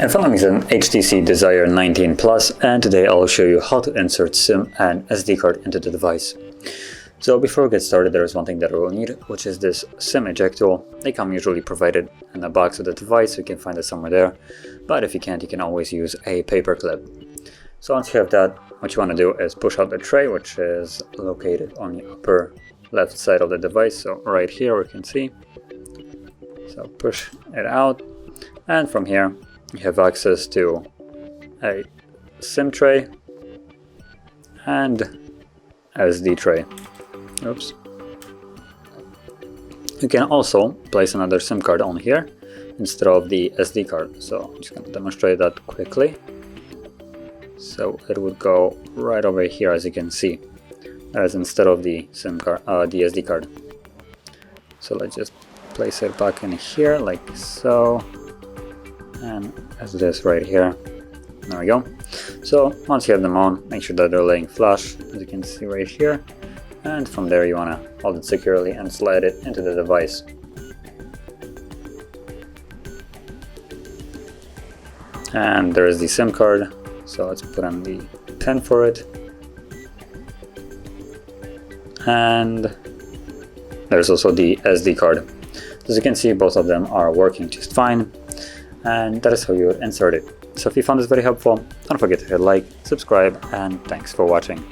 And finally, is an HTC Desire 19 Plus, and today I'll show you how to insert SIM and SD card into the device. So before we get started, there is one thing that we will need, which is this SIM eject tool. They come usually provided in the box of the device, so you can find it somewhere there. But if you can't, you can always use a paper clip. So once you have that, what you want to do is push out the tray, which is located on the upper left side of the device. So right here we can see. So push it out, and from here you have access to a SIM tray and SD tray. Oops. You can also place another SIM card on here instead of the SD card. So I'm just going to demonstrate that quickly. So it would go right over here, as you can see, as instead of the SIM card, the SD card. So let's just place it back in here like so. And as this right here, there we go. So once you have them on, make sure that they're laying flush, as you can see right here, and from there you want to hold it securely and slide it into the device. And there is the SIM card, so let's put on the pin for it, and there's also the SD card. As you can see, both of them are working just fine. And that is how you would insert it. So if you found this very helpful, don't forget to hit like, subscribe, and thanks for watching.